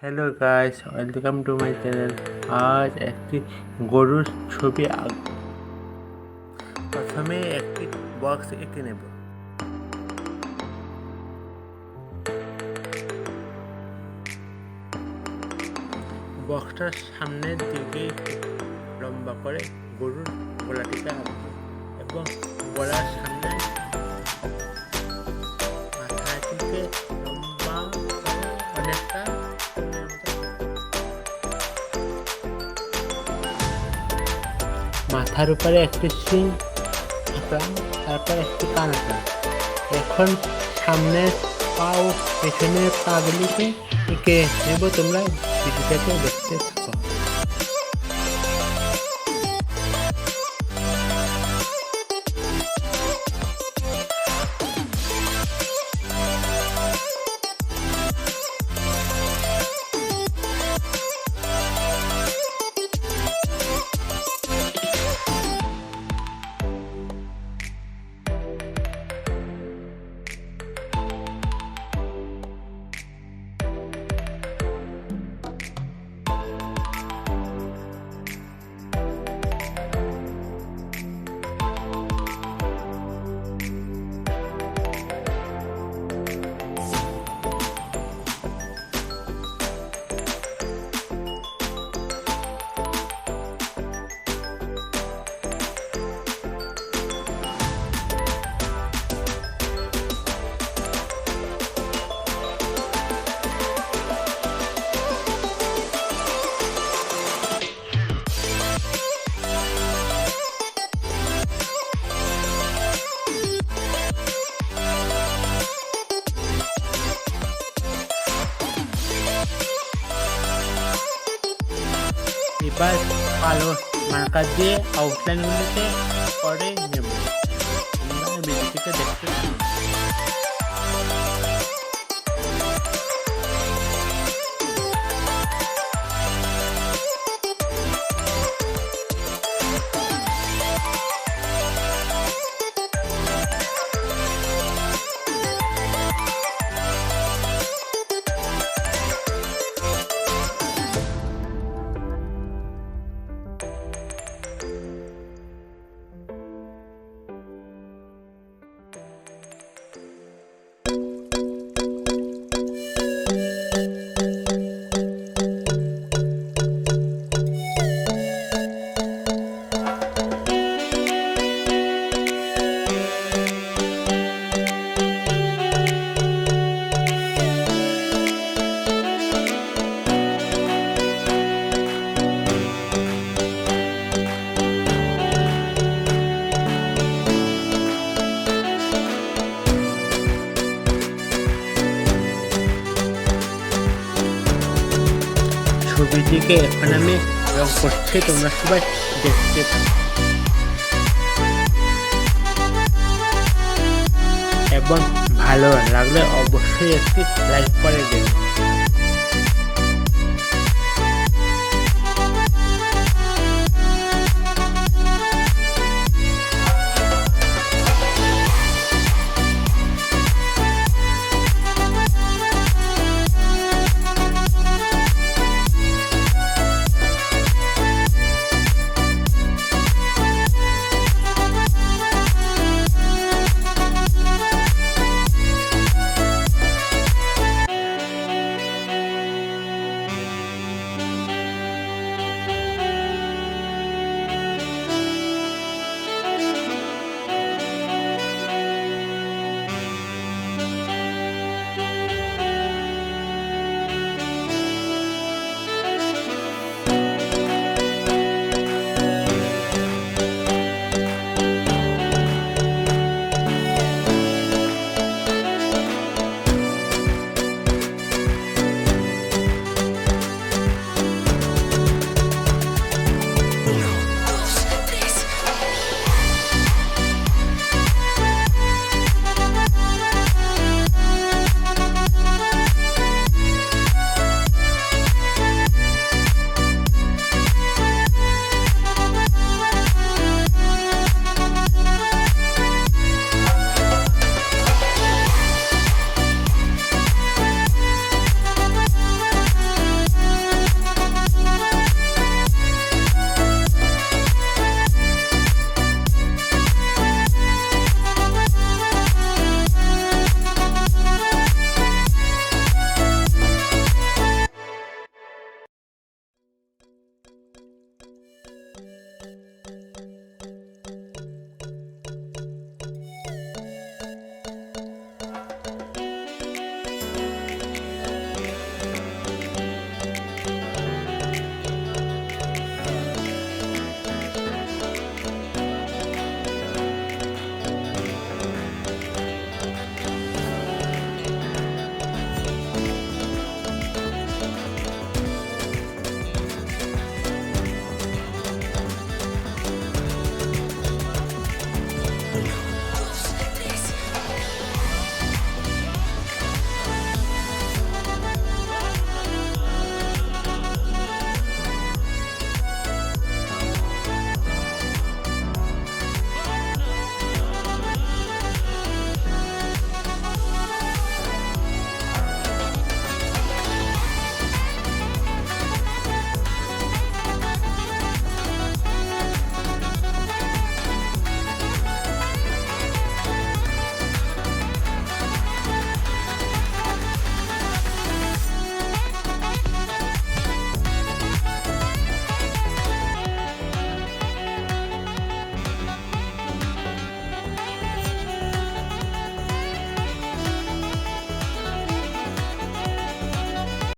Hello guys, welcome to my channel. আজ একটি গরুর ছবি প্রথমে একটি বক্স এঁকে নেব। বক্সটার সামনের দিকে লম্বা করে গরুর গলাটিকে আঁকবো এবং গলার সামনে মাথাটিকে লম্বা করে অনেকটা মাথার উপরে একটি শিং আঁকলাম, তারপর একটি কান আঁকলাম। এখন সামনের পা ও পেছনের পাগুলিকে এঁকে নেব। তোমরা ভিডিওটাকে দেখতে থাকো। এবার কালো মার্কার দিয়ে আউটলাইনগুলোকে করে নেব। তোমরা ভিডিওটিকে দেখতে থাকো। ছবিটিকে এখন আমি রং করছি, তোমরা সবাই দেখতে থাকো এবং ভালো লাগলে অবশ্যই একটি লাইক করে দেবে।